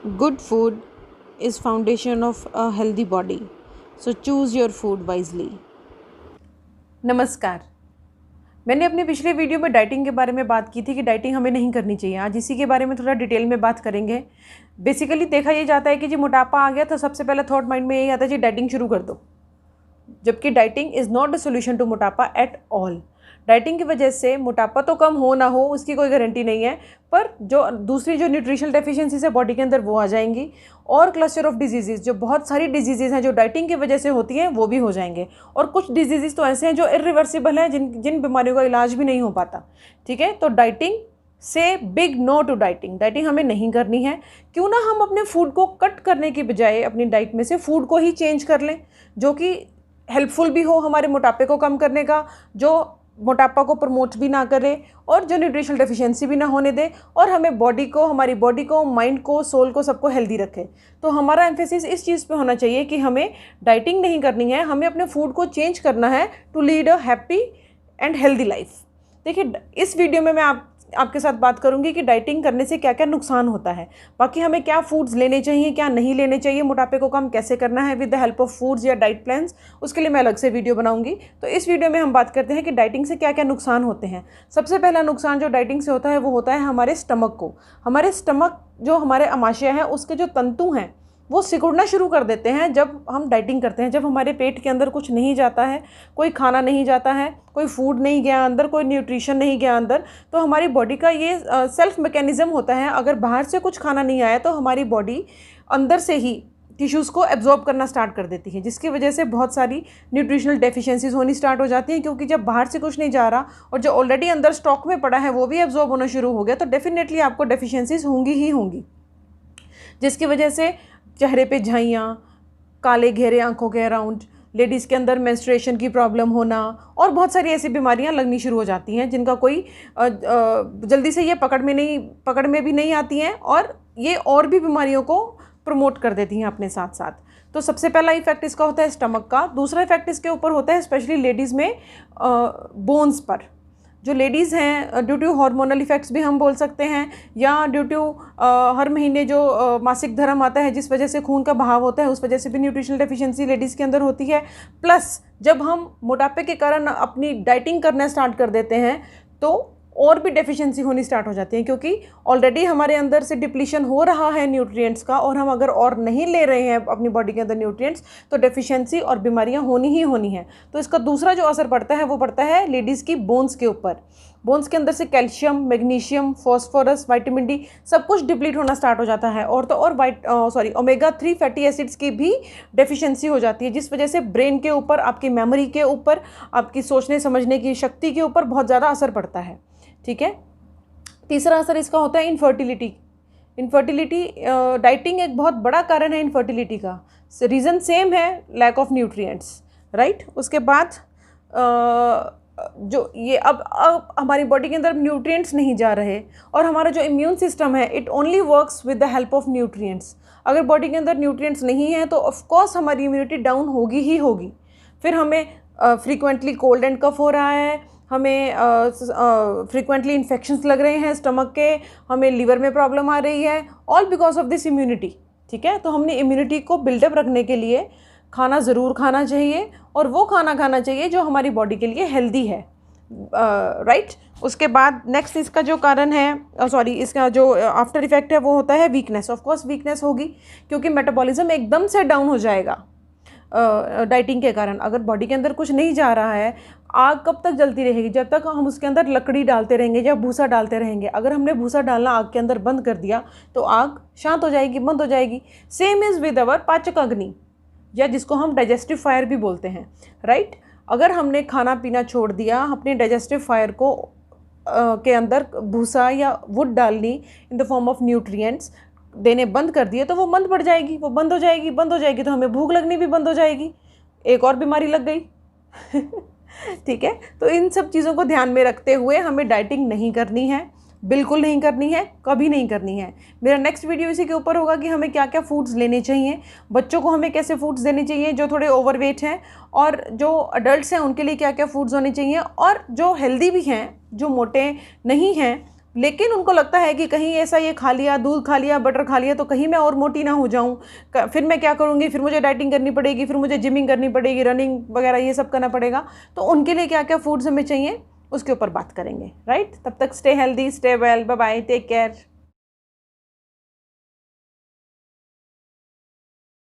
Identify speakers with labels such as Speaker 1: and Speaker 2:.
Speaker 1: Good food is foundation of a healthy body. So choose your food wisely.
Speaker 2: नमस्कार। मैंने अपने पिछले video में डाइटिंग के बारे में बात की थी कि डाइटिंग हमें नहीं करनी चाहिए। आज इसी के बारे में थोड़ा डिटेल में बात करेंगे। बेसिकली देखा ये जाता है कि जी मोटापा आ गया तो सबसे पहले थॉट माइंड में यही आता है जी डाइटिंग शुरू कर दो, जबकि dieting is not the solution to मोटापा एट ऑल। डाइटिंग की वजह से मोटापा तो कम हो ना हो उसकी कोई गारंटी नहीं है, पर जो दूसरी जो न्यूट्रिशनल डेफिशिएंसीज है बॉडी के अंदर वो आ जाएंगी, और क्लस्टर ऑफ डिजीजेज, जो बहुत सारी डिजीजेज हैं जो डाइटिंग की वजह से होती हैं वो भी हो जाएंगे। और कुछ डिजीजेज तो ऐसे हैं जो इरिवर्सिबल हैं, जिन बीमारियों का इलाज भी नहीं हो पाता। ठीक है, तो डाइटिंग से big no to dieting. Dieting हमें नहीं करनी है। क्यों ना हम अपने फूड को कट करने की बजाय अपनी डाइट में से फूड को ही चेंज कर लें, जो कि हेल्पफुल भी हो हमारे मोटापे को कम करने का, जो मोटापा को प्रमोट भी ना करे और जो न्यूट्रिशनल डेफिशिएंसी भी ना होने दे, और हमें हमारी बॉडी को, माइंड को, सोल को, सबको हेल्दी रखे। तो हमारा एम्फेसिस इस चीज़ पे होना चाहिए कि हमें डाइटिंग नहीं करनी है, हमें अपने फूड को चेंज करना है to lead a happy and healthy life. देखिए, इस वीडियो में मैं आपके साथ बात करूंगी कि डाइटिंग करने से क्या क्या नुकसान होता है, बाकी हमें क्या फूड्स लेने चाहिए, क्या नहीं लेने चाहिए, मोटापे को कम कैसे करना है with the help of foods या डाइट प्लान्स, उसके लिए मैं अलग से वीडियो बनाऊंगी। तो इस वीडियो में हम बात करते हैं कि डाइटिंग से क्या क्या नुकसान होते हैं। सबसे पहला नुकसान जो डाइटिंग से होता है वो होता है हमारे स्टमक को। हमारे स्टमक, जो हमारे अमाशय है, उसके जो तंतु हैं वो सिकुड़ना शुरू कर देते हैं जब हम डाइटिंग करते हैं। जब हमारे पेट के अंदर कुछ नहीं जाता है, कोई खाना नहीं जाता है, कोई फूड नहीं गया अंदर, कोई न्यूट्रिशन नहीं गया अंदर, तो हमारी बॉडी का ये सेल्फ मैकेनिज्म होता है। अगर बाहर से कुछ खाना नहीं आया तो हमारी बॉडी अंदर से ही टिश्यूज़ को एब्जॉर्ब करना स्टार्ट कर देती है, जिसकी वजह से बहुत सारी न्यूट्रिशनल डेफिशिएंसीज होनी स्टार्ट हो जाती हैं। क्योंकि जब बाहर से कुछ नहीं जा रहा और जो ऑलरेडी अंदर स्टॉक में पड़ा है वो भी एब्जॉर्ब होना शुरू हो गया, तो डेफिनेटली आपको डेफिशिएंसीज होंगी ही होंगी, जिसकी वजह से चेहरे पे झाइयाँ, काले घेरे आंखों के अराउंड, लेडीज़ के अंदर मेंस्ट्रुएशन की प्रॉब्लम होना, और बहुत सारी ऐसी बीमारियां लगनी शुरू हो जाती हैं जिनका कोई जल्दी से ये पकड़ में भी नहीं आती हैं, और ये और भी बीमारियों को प्रमोट कर देती हैं अपने साथ साथ। तो सबसे पहला इफेक्ट इसका होता है स्टमक का। दूसरा इफेक्ट इसके ऊपर होता है स्पेशली लेडीज़ में बोन्स पर। जो लेडीज़ हैं, ड्यू टू हार्मोनल इफ़ेक्ट्स भी हम बोल सकते हैं, या ड्यू टू हर महीने जो मासिक धर्म आता है जिस वजह से खून का बहाव होता है, उस वजह से भी न्यूट्रिशनल डेफिशिएंसी लेडीज़ के अंदर होती है। प्लस जब हम मोटापे के कारण अपनी डाइटिंग करना स्टार्ट कर देते हैं तो और भी डेफिशिएंसी होनी स्टार्ट हो जाती है, क्योंकि ऑलरेडी हमारे अंदर से डिप्लीशन हो रहा है न्यूट्रिएंट्स का, और हम अगर और नहीं ले रहे हैं अपनी बॉडी के अंदर न्यूट्रिएंट्स, तो डेफिशिएंसी और बीमारियां होनी ही होनी है। तो इसका दूसरा जो असर पड़ता है वो पड़ता है लेडीज़ की बोन्स के ऊपर। बोन्स के अंदर से calcium, magnesium, phosphorus, vitamin D सब कुछ डिप्लीट होना स्टार्ट हो जाता है, और तो और ओमेगा 3 फैटी एसिड्स की भी डेफिशिएंसी हो जाती है, जिस वजह से ब्रेन के ऊपर, आपकी मेमोरी के ऊपर, आपकी सोचने समझने की शक्ति के ऊपर बहुत ज़्यादा असर पड़ता है। ठीक है, तीसरा असर इसका होता है इनफर्टिलिटी। डाइटिंग एक बहुत बड़ा कारण है इनफर्टिलिटी का। रीज़न सेम है, लैक ऑफ न्यूट्रिएंट्स, राइट। उसके बाद जो ये अब हमारी बॉडी के अंदर न्यूट्रिएंट्स नहीं जा रहे, और हमारा जो इम्यून सिस्टम है it only works with the help of nutrients. अगर बॉडी के अंदर न्यूट्रिएंट्स नहीं है तो ऑफकोर्स हमारी इम्यूनिटी डाउन होगी ही होगी। फिर हमें फ्रीक्वेंटली कोल्ड एंड कफ हो रहा है, हमें फ्रीक्वेंटली इन्फेक्शंस लग रहे हैं स्टमक के, हमें लीवर में प्रॉब्लम आ रही है, all because of this immunity. ठीक है, तो हमने इम्यूनिटी को बिल्डअप रखने के लिए खाना ज़रूर खाना चाहिए, और वो खाना खाना चाहिए जो हमारी बॉडी के लिए हेल्दी है, राइट। उसके बाद नेक्स्ट इसका जो कारण है, इसका जो आफ्टर इफेक्ट है वो होता है वीकनेस। ऑफ कोर्स वीकनेस होगी, क्योंकि मेटाबॉलिज्म एकदम से डाउन हो जाएगा डाइटिंग के कारण। अगर बॉडी के अंदर कुछ नहीं जा रहा है, आग कब तक जलती रहेगी? जब तक हम उसके अंदर लकड़ी डालते रहेंगे या भूसा डालते रहेंगे। अगर हमने भूसा डालना आग के अंदर बंद कर दिया तो आग शांत हो जाएगी, बंद हो जाएगी। सेम इज़ विद अवर पाचक अग्नि, या जिसको हम डाइजेस्टिव फायर भी बोलते हैं, राइट। अगर हमने खाना पीना छोड़ दिया, अपने डाइजेस्टिव फायर को के अंदर भूसा या वुड डालनी in the form of nutrients देने बंद कर दिए, तो वो बंद पड़ जाएगी, वो बंद हो जाएगी तो हमें भूख लगनी भी बंद हो जाएगी, एक और बीमारी लग गई। ठीक है, तो इन सब चीज़ों को ध्यान में रखते हुए हमें डाइटिंग नहीं करनी है, बिल्कुल नहीं करनी है, कभी नहीं करनी है। मेरा नेक्स्ट वीडियो इसी के ऊपर होगा कि हमें क्या क्या फूड्स लेने चाहिए, बच्चों को हमें कैसे फूड्स देने चाहिए जो थोड़े ओवरवेट हैं, और जो अडल्ट्स हैं उनके लिए क्या क्या फूड्स होने चाहिए, और जो हेल्दी भी हैं, जो मोटे नहीं हैं लेकिन उनको लगता है कि कहीं ऐसा ये खा लिया, दूध खा लिया, बटर खा लिया तो कहीं मैं और मोटी ना हो जाऊं, फिर मैं क्या करूंगी, फिर मुझे डाइटिंग करनी पड़ेगी, फिर मुझे जिमिंग करनी पड़ेगी, रनिंग वगैरह ये सब करना पड़ेगा। तो उनके लिए क्या क्या फूड्स हमें चाहिए उसके ऊपर बात करेंगे, राइट। तब तक stay healthy, stay well, bye bye, take care.